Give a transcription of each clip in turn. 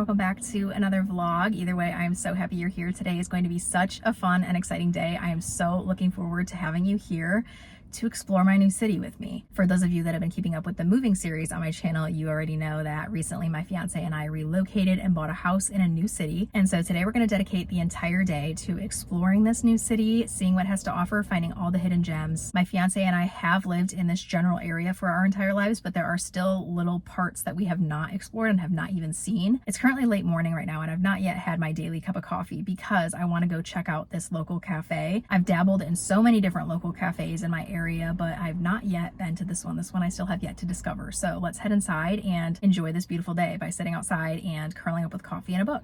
welcome back to another vlog. Either way, I am so happy you're here. Today is going to be such a fun and exciting day. I am so looking forward to having you here to explore my new city with me. For those of you that have been keeping up with the moving series on my channel, you already know that recently my fiance and I relocated and bought a house in a new city. And so today we're going to dedicate the entire day to exploring this new city, seeing what it has to offer, finding all the hidden gems. My fiance and I have lived in this general area for our entire lives, but there are still little parts that we have not explored and have not even seen. It's currently late morning right now and I've not yet had my daily cup of coffee because I want to go check out this local cafe. I've dabbled in so many different local cafes in my area, but I've not yet been to this one. This one I still have yet to discover. So let's head inside and enjoy this beautiful day by sitting outside and curling up with coffee and a book.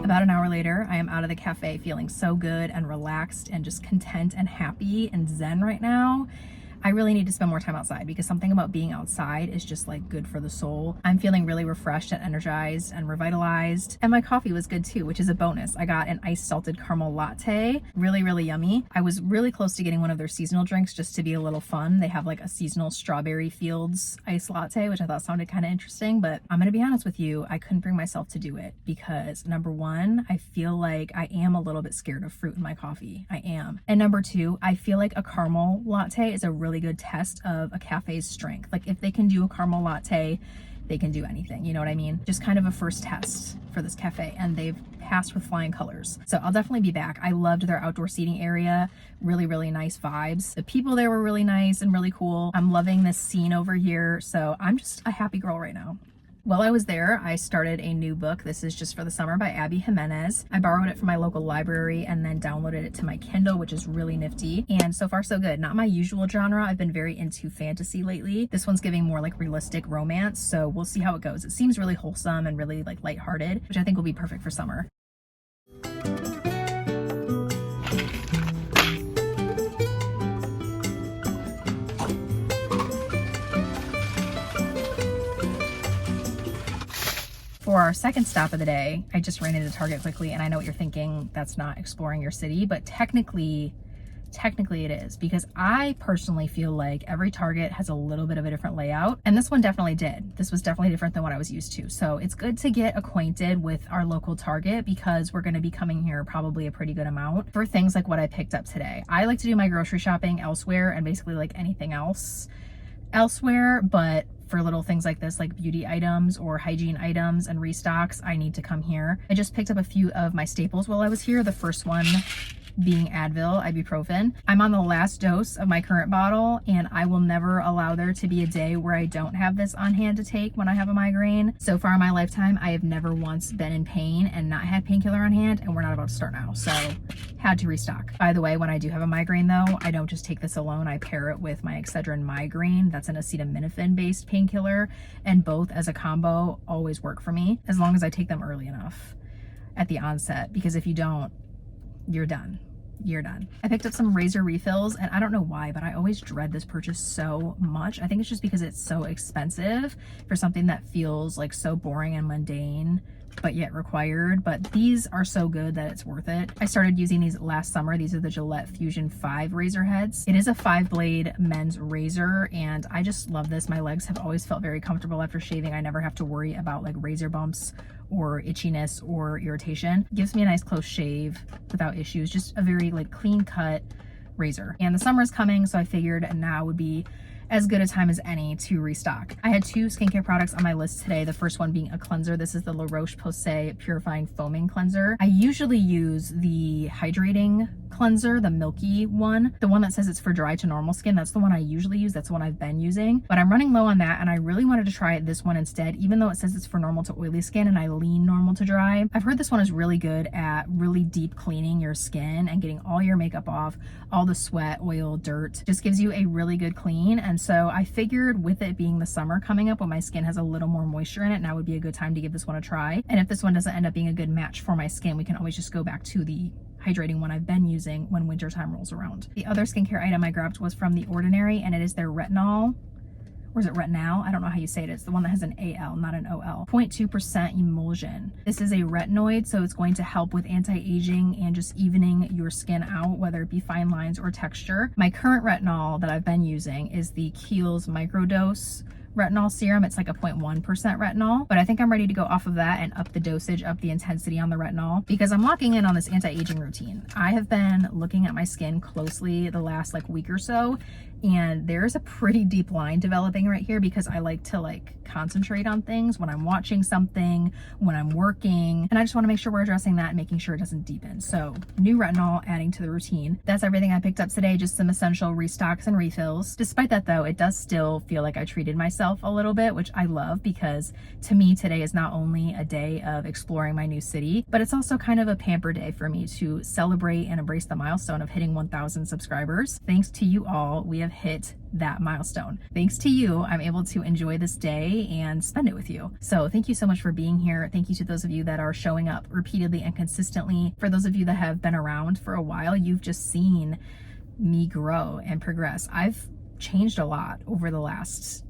About an hour later, I am out of the cafe feeling so good and relaxed and just content and happy and zen right now. I really need to spend more time outside because something about being outside is just like good for the soul. I'm feeling really refreshed and energized and revitalized. And my coffee was good too, which is a bonus. I got an iced salted caramel latte, really yummy. I was really close to getting one of their seasonal drinks just to be a little fun. They have like a seasonal strawberry fields iced latte, which I thought sounded kind of interesting, but I'm gonna be honest with you, I couldn't bring myself to do it because number one, I feel like I am a little bit scared of fruit in my coffee. I am. And number two, I feel like a caramel latte is a really good test of a cafe's strength. Like if they can do a caramel latte, they can do anything, you know what I mean? Just kind of a first test for this cafe, and they've passed with flying colors. So I'll definitely be back. I loved their outdoor seating area, really nice vibes. The people there were really nice and really cool. I'm loving this scene over here, so I'm just a happy girl right now. While I was there, I started a new book. This is Just for the Summer by Abby Jimenez. I borrowed it from my local library and then downloaded it to my Kindle, which is really nifty. And so far so good. Not my usual genre. I've been very into fantasy lately. This one's giving more like realistic romance, so we'll see how it goes. It seems really wholesome and really like lighthearted, which I think will be perfect for summer. For our second stop of the day, I just ran into Target quickly, and I know what you're thinking, that's not exploring your city, but technically it is, because I personally feel like every Target has a little bit of a different layout, and this one definitely did. This was definitely different than what I was used to. So it's good to get acquainted with our local Target because we're going to be coming here probably a pretty good amount for things like what I picked up today. I like to do my grocery shopping elsewhere and basically like anything else elsewhere, but for little things like this, like beauty items or hygiene items and restocks, I need to come here. I just picked up a few of my staples while I was here. The first one being Advil, ibuprofen. I'm on the last dose of my current bottle, and I will never allow there to be a day where I don't have this on hand to take when I have a migraine. So far in my lifetime, I have never once been in pain and not had painkiller on hand, and we're not about to start now, so had to restock. By the way, when I do have a migraine though, I don't just take this alone. I pair it with my Excedrin migraine. That's an acetaminophen based painkiller, and both as a combo always work for me as long as I take them early enough at the onset, because if you don't, you're done. You're done. I picked up some razor refills, and I don't know why, but I always dread this purchase so much. I think it's just because it's so expensive for something that feels like so boring and mundane, but yet required. But these are so good that it's worth it. I started using these last summer. These are the Gillette Fusion 5 razor heads. It is a 5-blade men's razor, and I just love this. My legs have always felt very comfortable after shaving. I never have to worry about like razor bumps or itchiness or irritation. It gives me a nice close shave without issues. Just a very like clean cut razor. And the summer is coming, so I figured now would be as good a time as any to restock. I had 2 skincare products on my list today. The first one being a cleanser. This is the La Roche-Posay Purifying Foaming Cleanser. I usually use the hydrating cleanser, the milky one. The one that says it's for dry to normal skin, that's the one I usually use. That's the one I've been using. But I'm running low on that, and I really wanted to try this one instead, even though it says it's for normal to oily skin and I lean normal to dry. I've heard this one is really good at really deep cleaning your skin and getting all your makeup off, all the sweat, oil, dirt. Just gives you a really good clean. And so I figured with it being the summer coming up when my skin has a little more moisture in it, now would be a good time to give this one a try. And if this one doesn't end up being a good match for my skin, we can always just go back to the hydrating one I've been using when wintertime rolls around. The other skincare item I grabbed was from The Ordinary, and it is their retinol, or is it retinol? I don't know how you say it. It's the one that has an AL, not an OL. 0.2% emulsion. This is a retinoid, so it's going to help with anti-aging and just evening your skin out, whether it be fine lines or texture. My current retinol that I've been using is the Kiehl's Microdose retinol serum. It's like a 0.1% retinol, but I think I'm ready to go off of that and up the dosage, up the intensity on the retinol, because I'm locking in on this anti-aging routine. I have been looking at my skin closely the last like week or so, and there's a pretty deep line developing right here because I like to concentrate on things when I'm watching something, when I'm working, and I just want to make sure we're addressing that and making sure it doesn't deepen. So new retinol adding to the routine. That's everything I picked up today, just some essential restocks and refills. Despite that though, it does still feel like I treated myself a little bit, which I love, because to me today is not only a day of exploring my new city, but it's also kind of a pamper day for me to celebrate and embrace the milestone of hitting 1,000 subscribers. Thanks to you all, we have hit that milestone. Thanks to you, I'm able to enjoy this day and spend it with you. So thank you so much for being here. Thank you to those of you that are showing up repeatedly and consistently. For those of you that have been around for a while, you've just seen me grow and progress. I've changed a lot over the last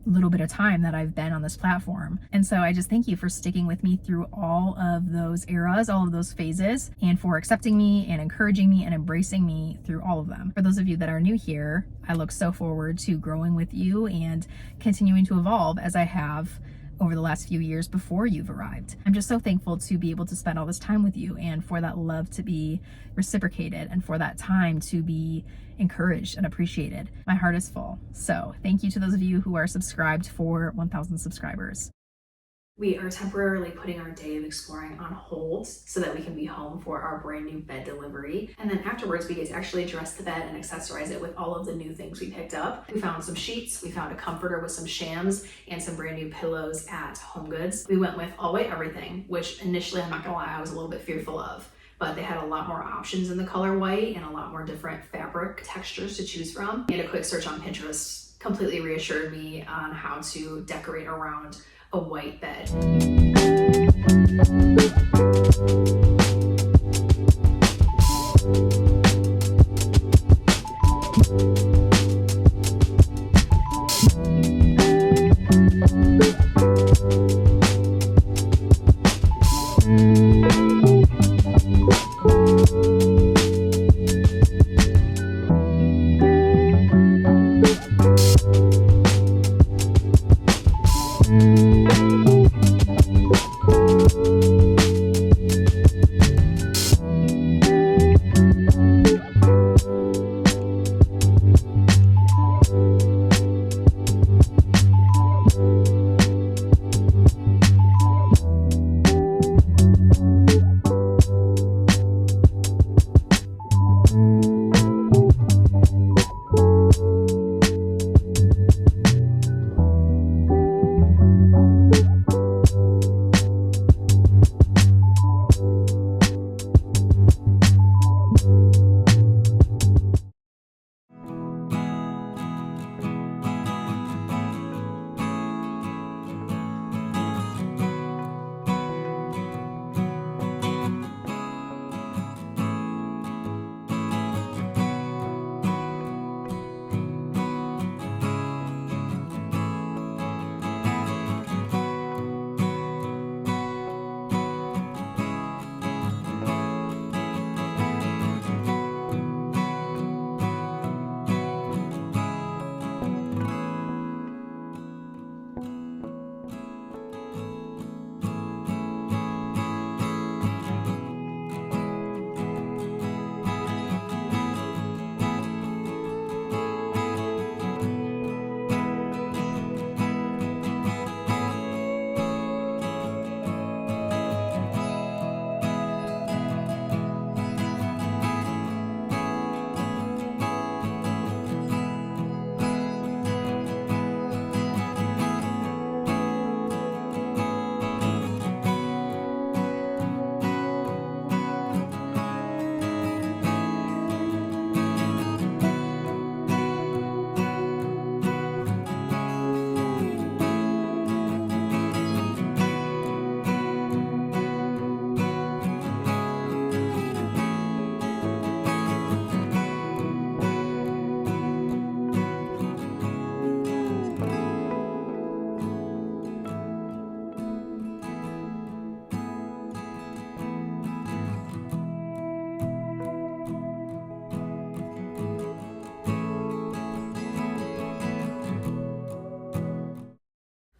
little bit of time that I've been on this platform. And so I just thank you for sticking with me through all of those eras, all of those phases, and for accepting me and encouraging me and embracing me through all of them. For those of you that are new here, I look so forward to growing with you and continuing to evolve as I have over the last few years before you've arrived. I'm just so thankful to be able to spend all this time with you, and for that love to be reciprocated, and for that time to be encouraged and appreciated. My heart is full. So thank you to those of you who are subscribed for 1,000 subscribers. We are temporarily putting our day of exploring on hold so that we can be home for our brand new bed delivery. And then afterwards, we get to actually dress the bed and accessorize it with all of the new things we picked up. We found some sheets, we found a comforter with some shams, and some brand new pillows at HomeGoods. We went with all white everything, which initially, I'm not gonna lie, I was a little bit fearful of. But they had a lot more options in the color white and a lot more different fabric textures to choose from. And a quick search on Pinterest completely reassured me on how to decorate around a white bed.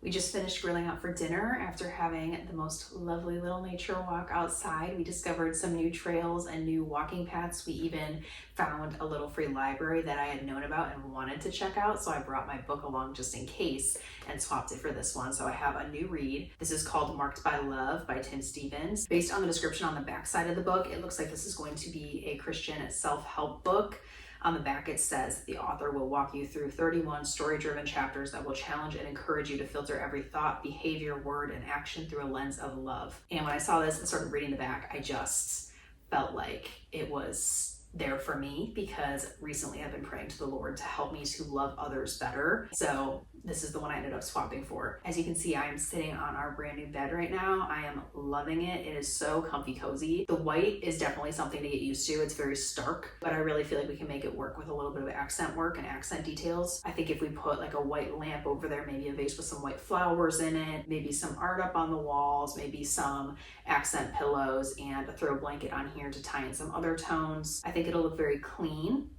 We just finished grilling out for dinner after having the most lovely little nature walk outside. We discovered some new trails and new walking paths. We even found a little free library that I had known about and wanted to check out, so I brought my book along just in case and swapped it for this one. So I have a new read. This is called Marked by Love by Tim Stevens. Based on the description on the back side of the book, it looks like this is going to be a Christian self-help book. On the back it says the author will walk you through 31 story-driven chapters that will challenge and encourage you to filter every thought, behavior, word, and action through a lens of love. And when I saw this and started reading the back, I just felt like it was there for me, because recently I've been praying to the Lord to help me to love others better. So this is the one I ended up swapping for. As you can see, I am sitting on our brand new bed right now. I am loving it. It is so comfy cozy. The white is definitely something to get used to. It's very stark, but I really feel like we can make it work with a little bit of accent work and accent details. I think if we put like a white lamp over there, maybe a vase with some white flowers in it, maybe some art up on the walls, maybe some accent pillows and a throw blanket on here to tie in some other tones, I think it'll look very clean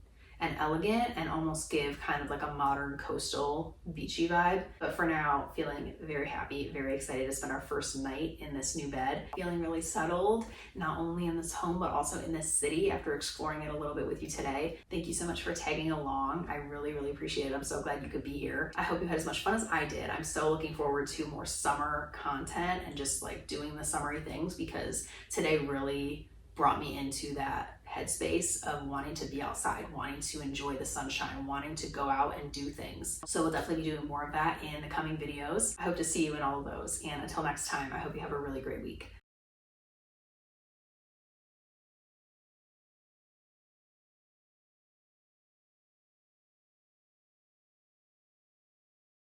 and elegant and almost give kind of like a modern coastal beachy vibe. But for now, feeling very happy, very excited to spend our first night in this new bed. Feeling really settled, not only in this home, but also in this city after exploring it a little bit with you today. Thank you so much for tagging along. I really, really appreciate it. I'm so glad you could be here. I hope you had as much fun as I did. I'm so looking forward to more summer content and just like doing the summery things, because today really brought me into that headspace of wanting to be outside, wanting to enjoy the sunshine, wanting to go out and do things. So we'll definitely be doing more of that in the coming videos. I hope to see you in all of those. And until next time, I hope you have a really great week.